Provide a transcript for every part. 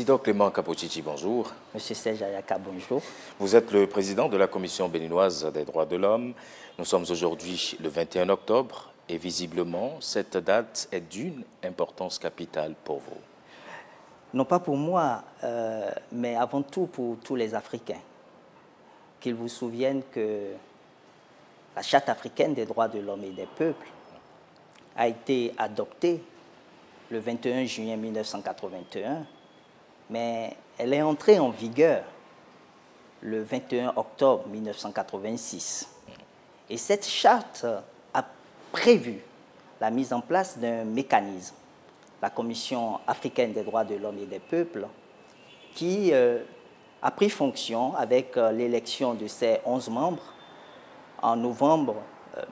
Président Clément Kapotiti, bonjour. Monsieur Serge Ayaka, bonjour. Vous êtes le président de la Commission béninoise des droits de l'homme. Nous sommes aujourd'hui le 21 octobre et visiblement, cette date est d'une importance capitale pour vous. Non pas pour moi, mais avant tout pour tous les Africains. Qu'ils vous souviennent que la Charte africaine des droits de l'homme et des peuples a été adoptée le 21 juillet 1981, mais elle est entrée en vigueur le 21 octobre 1986. Et cette charte a prévu la mise en place d'un mécanisme, la Commission africaine des droits de l'homme et des peuples, qui a pris fonction avec l'élection de ses 11 membres en novembre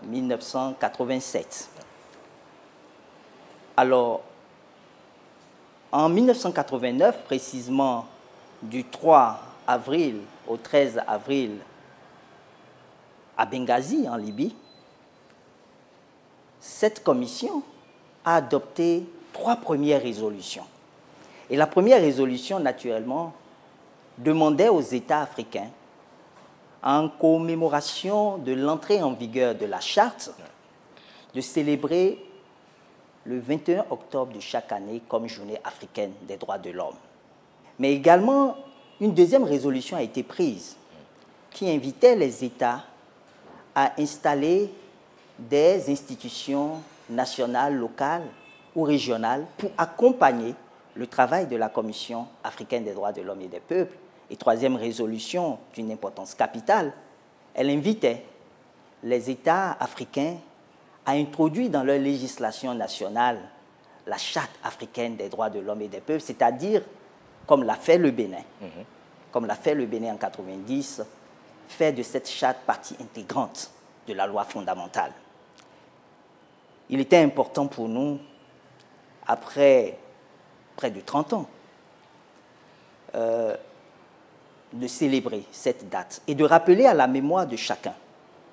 1987. Alors, en 1989, précisément du 3 avril au 13 avril, à Benghazi, en Libye, cette commission a adopté 3 premières résolutions. Et la première résolution, naturellement, demandait aux États africains, en commémoration de l'entrée en vigueur de la charte, de célébrer le 21 octobre de chaque année comme journée africaine des droits de l'homme. Mais également, une deuxième résolution a été prise qui invitait les États à installer des institutions nationales, locales ou régionales pour accompagner le travail de la Commission africaine des droits de l'homme et des peuples. Et troisième résolution d'une importance capitale, elle invitait les États africains à introduire dans leur législation nationale la Charte africaine des droits de l'homme et des peuples, c'est-à-dire, comme l'a fait le Bénin, comme l'a fait le Bénin en 1990, faire de cette charte partie intégrante de la loi fondamentale. Il était important pour nous, après près de 30 ans, de célébrer cette date et de rappeler à la mémoire de chacun,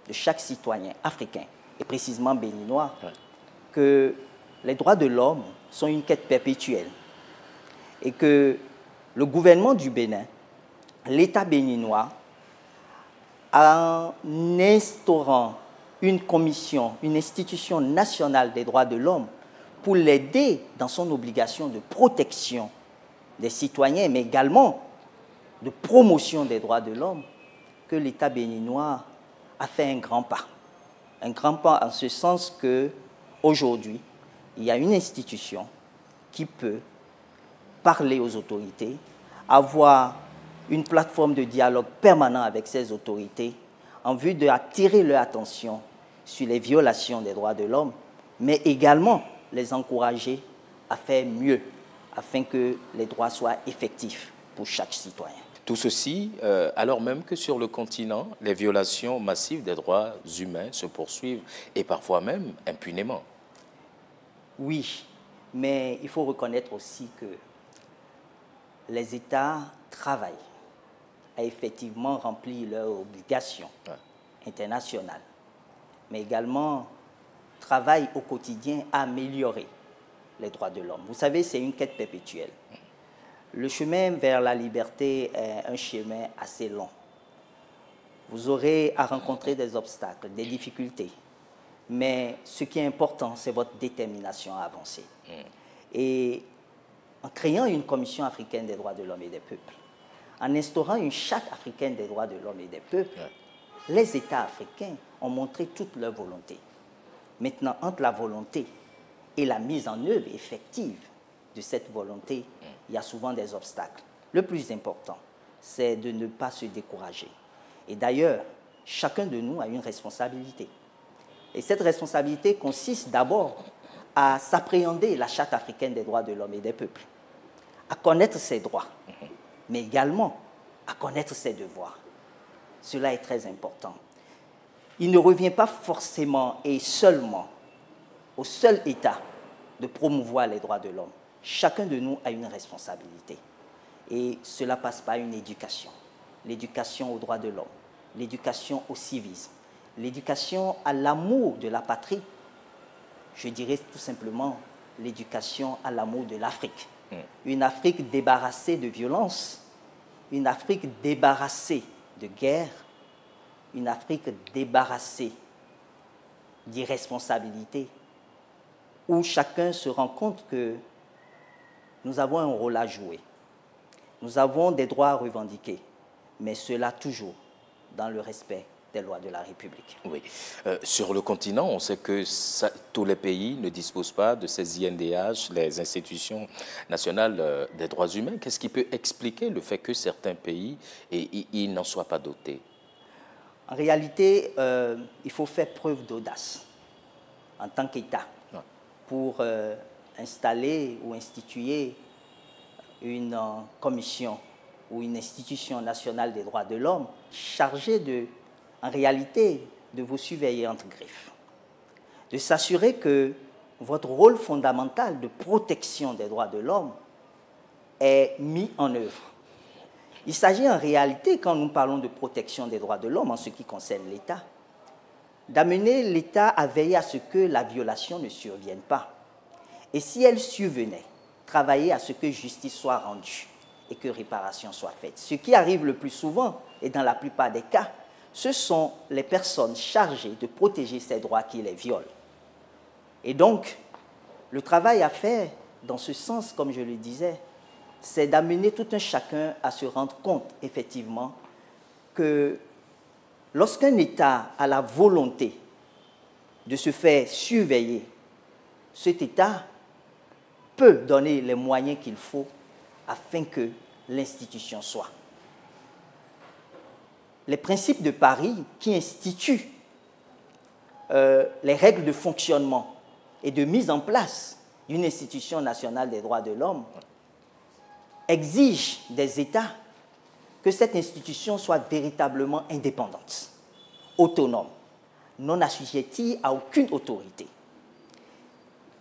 de chaque citoyen africain, et précisément béninois, que les droits de l'homme sont une quête perpétuelle et que le gouvernement du Bénin, l'État béninois, en instaurant une commission, une institution nationale des droits de l'homme pour l'aider dans son obligation de protection des citoyens, mais également de promotion des droits de l'homme, que l'État béninois a fait un grand pas. Un grand pas en ce sens qu'aujourd'hui, il y a une institution qui peut parler aux autorités, avoir une plateforme de dialogue permanent avec ces autorités en vue d'attirer leur attention sur les violations des droits de l'homme, mais également les encourager à faire mieux afin que les droits soient effectifs pour chaque citoyen. Tout ceci, alors même que sur le continent, les violations massives des droits humains se poursuivent et parfois même impunément. Oui, mais il faut reconnaître aussi que les États travaillent à effectivement remplir leurs obligations internationales, mais également travaillent au quotidien à améliorer les droits de l'homme. Vous savez, c'est une quête perpétuelle. Le chemin vers la liberté est un chemin assez long. Vous aurez à rencontrer des obstacles, des difficultés. Mais ce qui est important, c'est votre détermination à avancer. Et en créant une Commission africaine des droits de l'homme et des peuples, en instaurant une Charte africaine des droits de l'homme et des peuples, les États africains ont montré toute leur volonté. Maintenant, entre la volonté et la mise en œuvre effective de cette volonté, il y a souvent des obstacles. Le plus important, c'est de ne pas se décourager. Et d'ailleurs, chacun de nous a une responsabilité. Et cette responsabilité consiste d'abord à s'appréhender la Charte africaine des droits de l'homme et des peuples, à connaître ses droits, mais également à connaître ses devoirs. Cela est très important. Il ne revient pas forcément et seulement au seul État de promouvoir les droits de l'homme. Chacun de nous a une responsabilité. Et cela passe par une éducation. L'éducation aux droits de l'homme, l'éducation au civisme, l'éducation à l'amour de la patrie. Je dirais tout simplement l'éducation à l'amour de l'Afrique. une Afrique débarrassée de violence, une Afrique débarrassée de guerre, une Afrique débarrassée d'irresponsabilité, où chacun se rend compte que nous avons un rôle à jouer. Nous avons des droits à revendiquer, mais cela toujours dans le respect des lois de la République. Oui. Sur le continent, on sait que tous les pays ne disposent pas de ces INDH, les institutions nationales des droits humains. Qu'est-ce qui peut expliquer le fait que certains pays n'en soient pas dotés? En réalité, il faut faire preuve d'audace en tant qu'État pour installer ou instituer une commission ou une institution nationale des droits de l'homme chargée en réalité, de vous surveiller entre griffes, de s'assurer que votre rôle fondamental de protection des droits de l'homme est mis en œuvre. Il s'agit en réalité, quand nous parlons de protection des droits de l'homme en ce qui concerne l'État, d'amener l'État à veiller à ce que la violation ne survienne pas. Et si elle survenait, travailler à ce que justice soit rendue et que réparation soit faite. Ce qui arrive le plus souvent, et dans la plupart des cas, ce sont les personnes chargées de protéger ces droits qui les violent. Et donc, le travail à faire dans ce sens, comme je le disais, c'est d'amener tout un chacun à se rendre compte, effectivement, que lorsqu'un État a la volonté de se faire surveiller, cet État peut donner les moyens qu'il faut afin que l'institution soit. Les principes de Paris qui instituent les règles de fonctionnement et de mise en place d'une institution nationale des droits de l'homme exigent des États que cette institution soit véritablement indépendante, autonome, non assujettie à aucune autorité.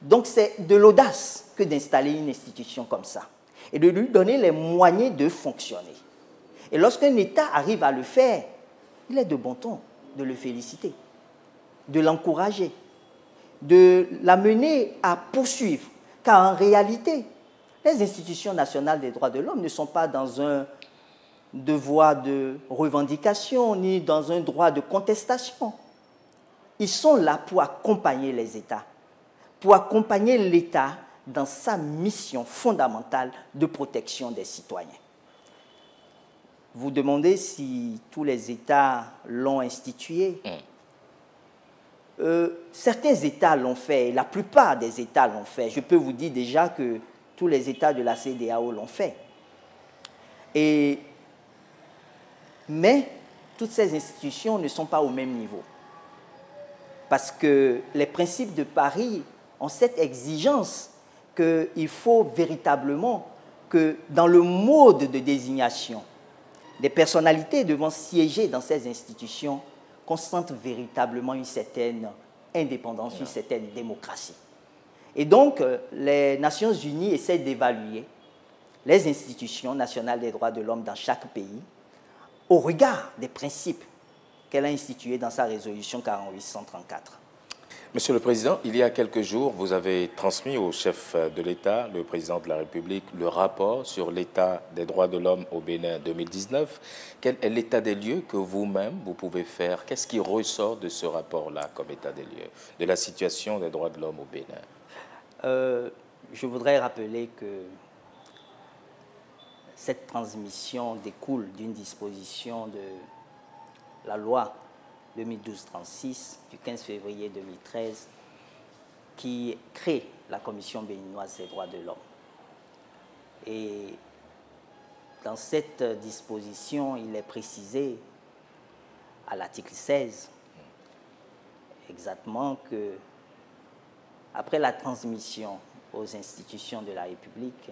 Donc c'est de l'audace que d'installer une institution comme ça et de lui donner les moyens de fonctionner. Et lorsqu'un État arrive à le faire, il est de bon ton de le féliciter, de l'encourager, de l'amener à poursuivre. Car en réalité, les institutions nationales des droits de l'homme ne sont pas dans un devoir de revendication ni dans un droit de contestation. Ils sont là pour accompagner les États, pour accompagner l'État dans sa mission fondamentale de protection des citoyens. Vous demandez si tous les États l'ont institué. Certains États l'ont fait, la plupart des États l'ont fait. Je peux vous dire déjà que tous les États de la CEDEAO l'ont fait. Mais toutes ces institutions ne sont pas au même niveau. Parce que les principes de Paris ont cette exigence qu'il faut véritablement que dans le mode de désignation, des personnalités devant siéger dans ces institutions consentent véritablement une certaine indépendance, une certaine démocratie. Et donc, les Nations Unies essaient d'évaluer les institutions nationales des droits de l'homme dans chaque pays au regard des principes qu'elle a institués dans sa résolution 4834. Monsieur le Président, il y a quelques jours, vous avez transmis au chef de l'État, le Président de la République, le rapport sur l'état des droits de l'homme au Bénin 2019. Quel est l'état des lieux que vous-même, vous pouvez faire? Qu'est-ce qui ressort de ce rapport-là comme état des lieux, de la situation des droits de l'homme au Bénin? Je voudrais rappeler que cette transmission découle d'une disposition de la loi 2012-36 du 15 février 2013 qui crée la Commission béninoise des droits de l'homme. Et dans cette disposition, il est précisé à l'article 16 exactement que après la transmission aux institutions de la République,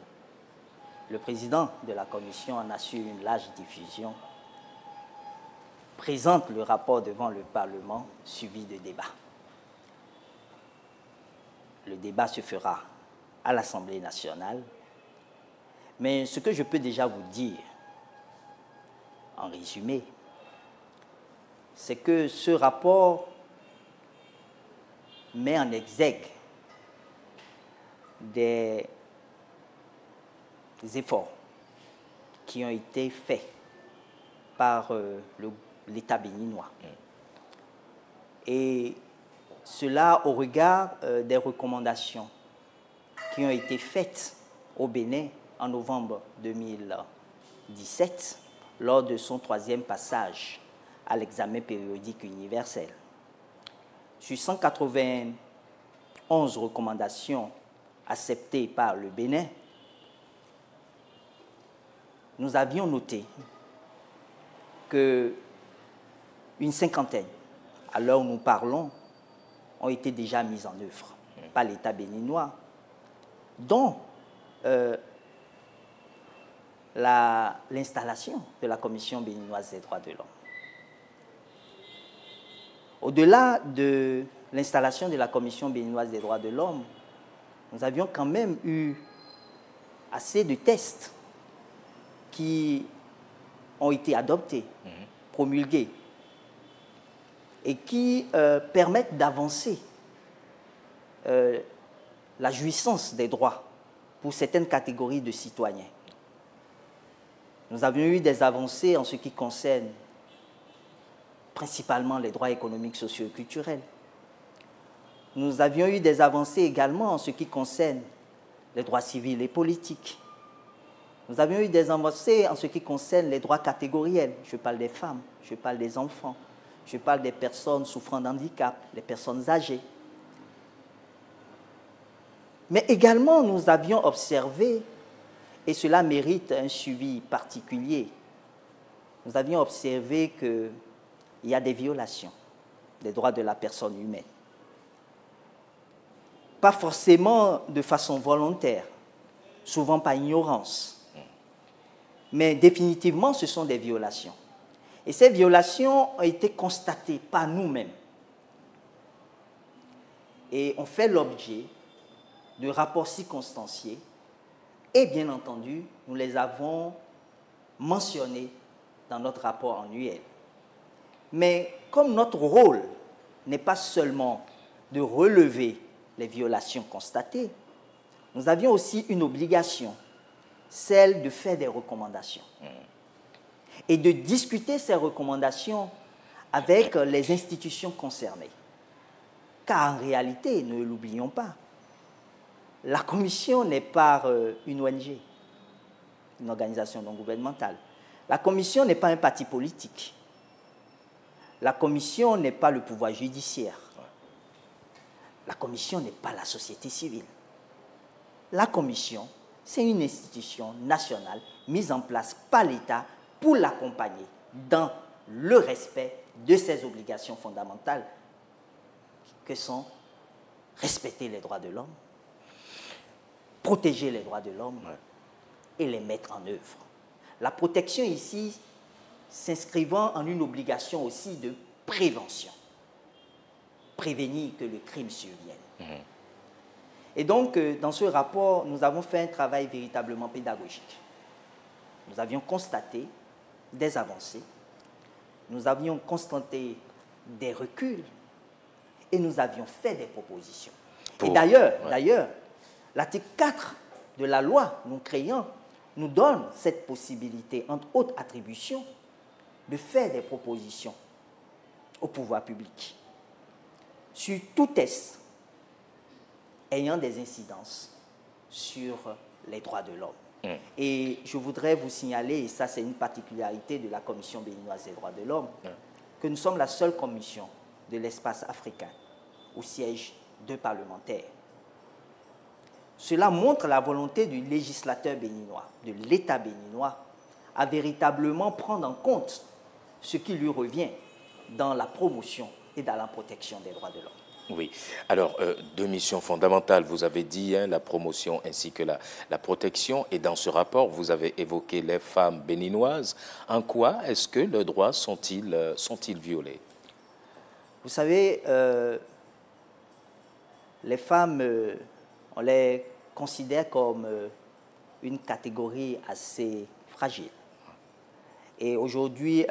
le président de la Commission en assure une large diffusion, présente le rapport devant le Parlement, suivi de débats. Le débat se fera à l'Assemblée nationale, mais ce que je peux déjà vous dire, en résumé, c'est que ce rapport met en exergue des efforts qui ont été faits par l'État béninois. Et cela au regard des recommandations qui ont été faites au Bénin en novembre 2017 lors de son 3e passage à l'examen périodique universel. Sur 191 recommandations acceptées par le Bénin, nous avions noté qu'une cinquantaine, à l'heure où nous parlons, ont été déjà mises en œuvre par l'État béninois, dont l'installation de la Commission béninoise des droits de l'homme. Au-delà de l'installation de la Commission béninoise des droits de l'homme, nous avions quand même eu assez de tests qui ont été adoptés, promulgués, et qui permettent d'avancer la jouissance des droits pour certaines catégories de citoyens. Nous avions eu des avancées en ce qui concerne principalement les droits économiques, sociaux et culturels. Nous avions eu des avancées également en ce qui concerne les droits civils et politiques. Nous avions eu des avancées en ce qui concerne les droits catégoriels. Je parle des femmes, je parle des enfants, je parle des personnes souffrant d'handicap, les personnes âgées. Mais également, nous avions observé, et cela mérite un suivi particulier, nous avions observé qu'il y a des violations des droits de la personne humaine. Pas forcément de façon volontaire, souvent par ignorance, mais définitivement ce sont des violations. Et ces violations ont été constatées par nous-mêmes et ont fait l'objet de rapports circonstanciés et bien entendu, nous les avons mentionnés dans notre rapport annuel. Mais comme notre rôle n'est pas seulement de relever les violations constatées, nous avions aussi une obligation, celle de faire des recommandations et de discuter ces recommandations avec les institutions concernées. Car en réalité, ne l'oublions pas, la Commission n'est pas une ONG, une organisation non gouvernementale. La Commission n'est pas un parti politique. La Commission n'est pas le pouvoir judiciaire. La Commission n'est pas la société civile. La Commission, c'est une institution nationale mise en place par l'État pour l'accompagner dans le respect de ses obligations fondamentales que sont respecter les droits de l'homme, protéger les droits de l'homme et les mettre en œuvre. La protection ici s'inscrivant en une obligation aussi de prévention. Prévenir que le crime survienne. Et donc, dans ce rapport, nous avons fait un travail véritablement pédagogique. Nous avions constaté des avancées, nous avions constaté des reculs et nous avions fait des propositions. Et d'ailleurs, l'article 4 de la loi nous créant nous donne cette possibilité, entre autres attributions, de faire des propositions au pouvoir public sur tout test ayant des incidences sur les droits de l'homme. Et je voudrais vous signaler, et ça c'est une particularité de la Commission béninoise des droits de l'homme, que nous sommes la seule commission de l'espace africain où siègent 2 parlementaires. Cela montre la volonté du législateur béninois, de l'État béninois, à véritablement prendre en compte ce qui lui revient dans la promotion et dans la protection des droits de l'homme. Oui. Alors, 2 missions fondamentales, vous avez dit, la promotion ainsi que la protection. Et dans ce rapport, vous avez évoqué les femmes béninoises. En quoi est-ce que leurs droits sont-ils violés? Vous savez, les femmes, on les considère comme une catégorie assez fragile. Et aujourd'hui,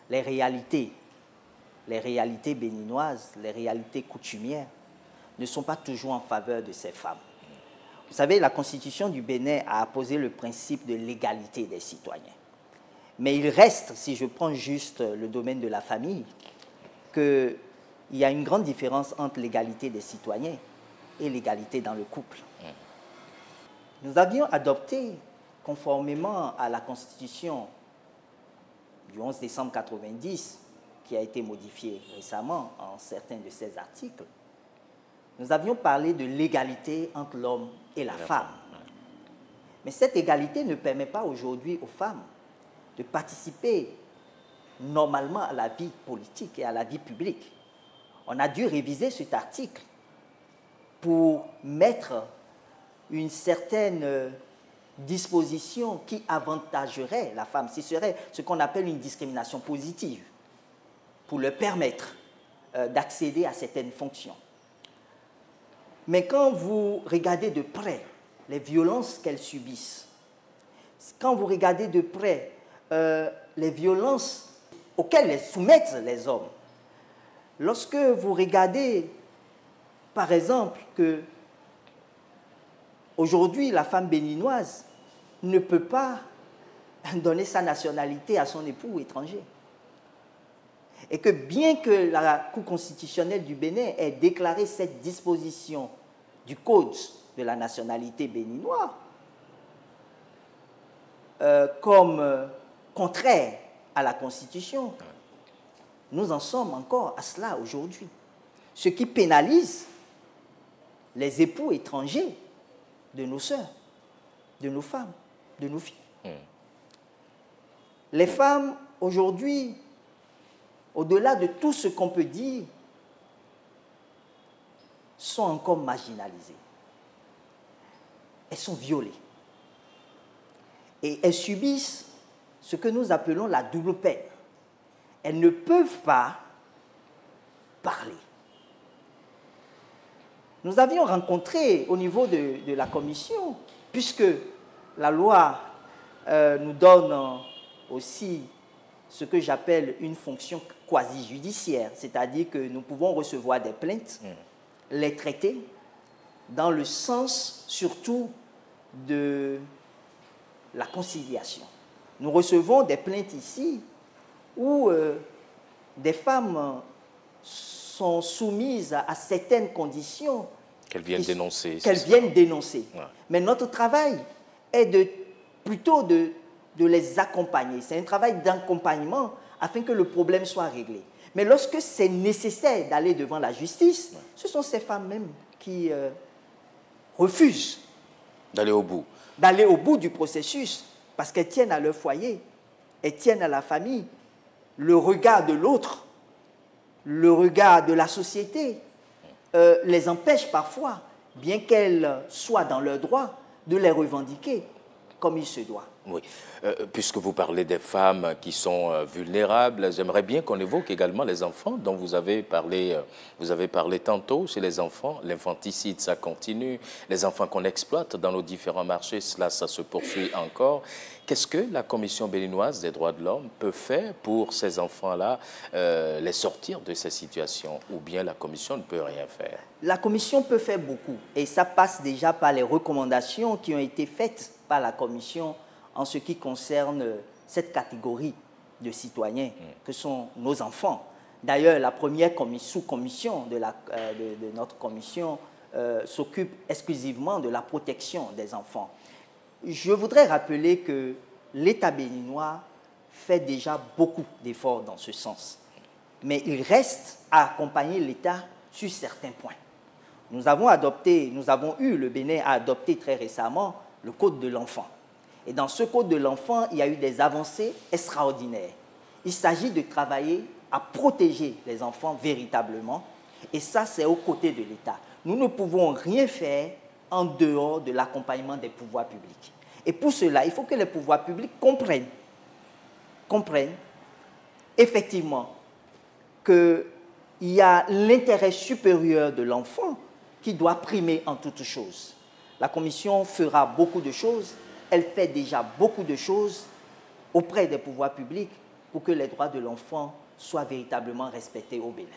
les réalités béninoises, les réalités coutumières ne sont pas toujours en faveur de ces femmes. Vous savez, la Constitution du Bénin a posé le principe de l'égalité des citoyens. Mais il reste, si je prends juste le domaine de la famille, qu'il y a une grande différence entre l'égalité des citoyens et l'égalité dans le couple. Nous avions adopté, conformément à la Constitution du 11 décembre 1990, qui a été modifiée récemment en certains de ses articles, nous avions parlé de l'égalité entre l'homme et la femme. Mais cette égalité ne permet pas aujourd'hui aux femmes de participer normalement à la vie politique et à la vie publique. On a dû réviser cet article pour mettre une certaine disposition qui avantagerait la femme. Ce serait ce qu'on appelle une discrimination positive pour leur permettre d'accéder à certaines fonctions. Mais quand vous regardez de près les violences qu'elles subissent, quand vous regardez de près les violences auxquelles elles soumettent les hommes, lorsque vous regardez, par exemple, que aujourd'hui la femme béninoise ne peut pas donner sa nationalité à son époux étranger, et que bien que la Cour constitutionnelle du Bénin ait déclaré cette disposition du Code de la nationalité béninois comme contraire à la Constitution, nous en sommes encore à cela aujourd'hui. Ce qui pénalise les époux étrangers de nos sœurs, de nos femmes, de nos filles. Les femmes aujourd'hui, au-delà de tout ce qu'on peut dire, sont encore marginalisées. Elles sont violées. Et elles subissent ce que nous appelons la double peine. Elles ne peuvent pas parler. Nous avions rencontré au niveau de la commission, puisque la loi nous donne aussi ce que j'appelle une fonction quasi-judiciaire, c'est-à-dire que nous pouvons recevoir des plaintes, les traiter dans le sens surtout de la conciliation. Nous recevons des plaintes ici où des femmes sont soumises à certaines conditions qu'elles viennent dénoncer. Ouais. Mais notre travail est plutôt de les accompagner. C'est un travail d'accompagnement afin que le problème soit réglé. Mais lorsque c'est nécessaire d'aller devant la justice, ce sont ces femmes même qui refusent d'aller au bout. D'aller au bout du processus, parce qu'elles tiennent à leur foyer, elles tiennent à la famille, le regard de l'autre, le regard de la société les empêche parfois, bien qu'elles soient dans leur droit, de les revendiquer comme il se doit. Oui. Puisque vous parlez des femmes qui sont vulnérables, j'aimerais bien qu'on évoque également les enfants dont vous avez parlé tantôt. Chez les enfants, l'infanticide, ça continue. Les enfants qu'on exploite dans nos différents marchés, ça se poursuit encore. Qu'est-ce que la Commission béninoise des droits de l'homme peut faire pour ces enfants-là, les sortir de ces situations? Ou bien la Commission ne peut rien faire? La Commission peut faire beaucoup. Et ça passe déjà par les recommandations qui ont été faites par la Commission en ce qui concerne cette catégorie de citoyens que sont nos enfants. D'ailleurs, la première sous-commission de notre commission s'occupe exclusivement de la protection des enfants. Je voudrais rappeler que l'État béninois fait déjà beaucoup d'efforts dans ce sens. Mais il reste à accompagner l'État sur certains points. Le Bénin a adopté très récemment le Code de l'enfant. Et dans ce Code de l'enfant, il y a eu des avancées extraordinaires. Il s'agit de travailler à protéger les enfants véritablement. Et ça, c'est aux côtés de l'État. Nous ne pouvons rien faire en dehors de l'accompagnement des pouvoirs publics. Et pour cela, il faut que les pouvoirs publics comprennent effectivement qu'il y a l'intérêt supérieur de l'enfant qui doit primer en toutes choses. La Commission fera beaucoup de choses. Elle fait déjà beaucoup de choses auprès des pouvoirs publics pour que les droits de l'enfant soient véritablement respectés au Bénin.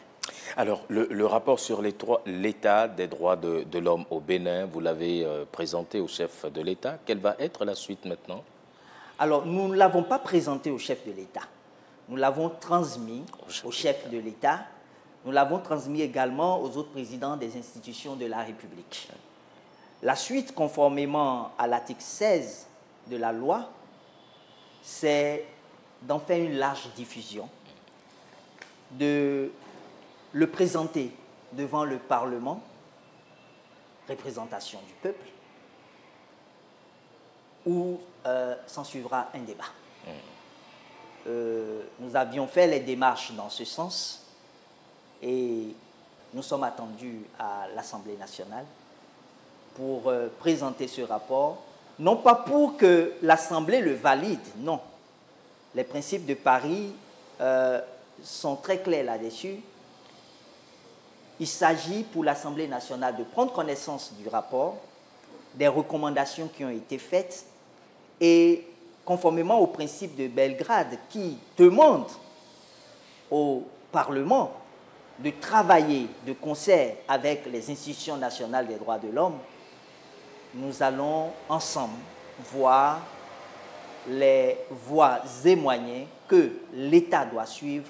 Alors, le rapport sur l'état des droits de l'homme au Bénin, vous l'avez présenté au chef de l'État. Quelle va être la suite maintenant? Alors, nous ne l'avons pas présenté au chef de l'État. Nous l'avons transmis au chef de l'État. Nous l'avons transmis également aux autres présidents des institutions de la République. La suite, conformément à l'article 16 de la loi, c'est d'en faire une large diffusion, de le présenter devant le Parlement, représentation du peuple, où s'en suivra un débat. Nous avions fait les démarches dans ce sens et nous sommes attendus à l'Assemblée nationale pour présenter ce rapport, non pas pour que l'Assemblée le valide, non. Les principes de Paris sont très clairs là-dessus. Il s'agit pour l'Assemblée nationale de prendre connaissance du rapport, des recommandations qui ont été faites et conformément aux principes de Belgrade qui demande au Parlement de travailler de concert avec les institutions nationales des droits de l'homme, nous allons ensemble voir les voies et moyens que l'État doit suivre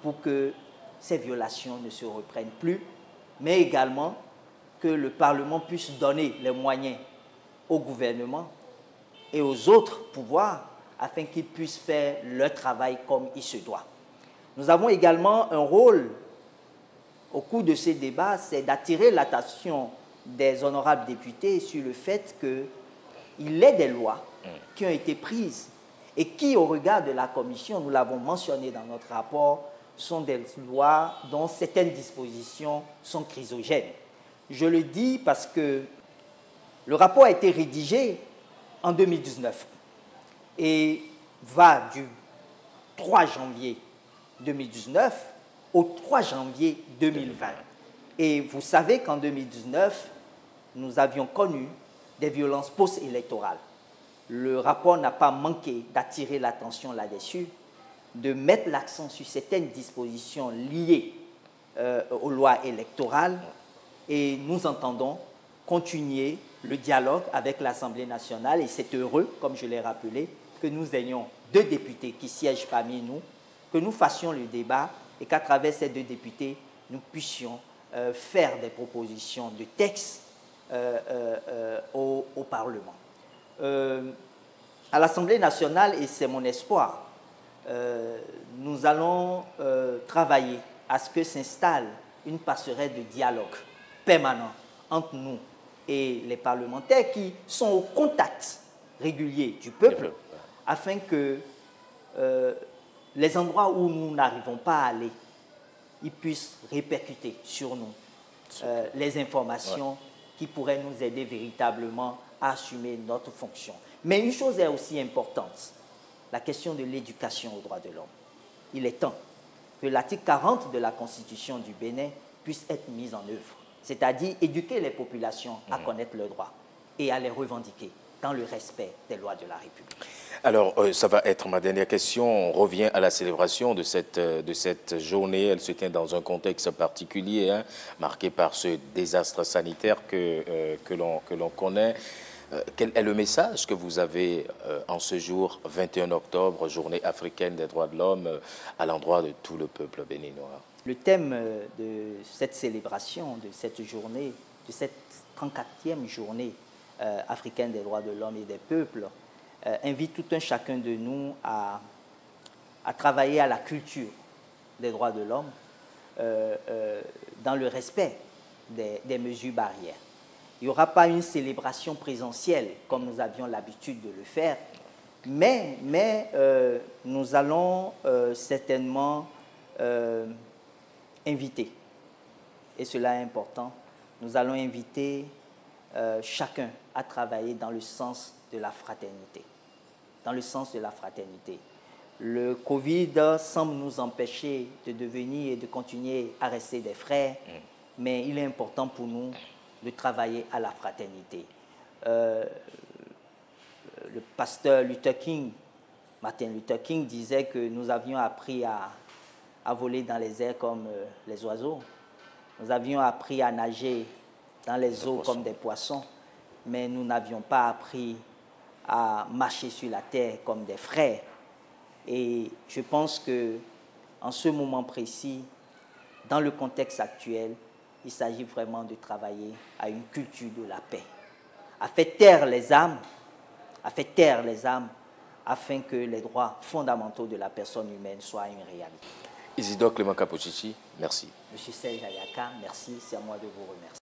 pour que ces violations ne se reprennent plus, mais également que le Parlement puisse donner les moyens au gouvernement et aux autres pouvoirs afin qu'ils puissent faire leur travail comme il se doit. Nous avons également un rôle au cours de ces débats, c'est d'attirer l'attention des honorables députés sur le fait qu'il est des lois qui ont été prises et qui, au regard de la Commission, nous l'avons mentionné dans notre rapport, sont des lois dont certaines dispositions sont chrysogènes. Je le dis parce que le rapport a été rédigé en 2019 et va du 3 janvier 2019 au 3 janvier 2020. Et vous savez qu'en 2019, nous avions connu des violences post-électorales. Le rapport n'a pas manqué d'attirer l'attention là-dessus, de mettre l'accent sur certaines dispositions liées aux lois électorales et nous entendons continuer le dialogue avec l'Assemblée nationale et c'est heureux, comme je l'ai rappelé, que nous ayons 2 députés qui siègent parmi nous, que nous fassions le débat et qu'à travers ces 2 députés, nous puissions faire des propositions de textes au Parlement. À l'Assemblée nationale, et c'est mon espoir, nous allons travailler à ce que s'installe une passerelle de dialogue permanent entre nous et les parlementaires qui sont au contact régulier du peuple afin que les endroits où nous n'arrivons pas à aller, ils puissent répercuter sur nous les informations qui pourraient nous aider véritablement à assumer notre fonction. Mais une chose est aussi importante, la question de l'éducation aux droits de l'homme. Il est temps que l'article 40 de la Constitution du Bénin puisse être mis en œuvre, c'est-à-dire éduquer les populations à connaître leurs droits et à les revendiquer dans le respect des lois de la République. Alors, ça va être ma dernière question. On revient à la célébration de cette journée. Elle se tient dans un contexte particulier, hein, marqué par ce désastre sanitaire que l'on connaît. Quel est le message que vous avez en ce jour, 21 octobre, journée africaine des droits de l'homme, à l'endroit de tout le peuple béninois? Le thème de cette célébration, de cette journée, de cette 34e journée africaine des droits de l'homme et des peuples, invite tout un chacun de nous à travailler à la culture des droits de l'homme dans le respect des mesures barrières. Il n'y aura pas une célébration présentielle comme nous avions l'habitude de le faire, mais nous allons certainement inviter, et cela est important, nous allons inviter chacun à travailler dans le sens de la fraternité. Dans le sens de la fraternité. Le Covid semble nous empêcher de devenir et de continuer à rester des frères, mais il est important pour nous de travailler à la fraternité. Le pasteur Luther King, Martin Luther King, disait que nous avions appris à voler dans les airs comme les oiseaux, Nous avions appris à nager dans les eaux comme des poissons, mais nous n'avions pas appris à marcher sur la terre comme des frères. Et je pense que en ce moment précis, dans le contexte actuel, il s'agit vraiment de travailler à une culture de la paix, à faire taire les âmes, afin que les droits fondamentaux de la personne humaine soient une réalité. Isidore Clément Kapouchichi, merci. Monsieur Serge Ayaka, merci, c'est à moi de vous remercier.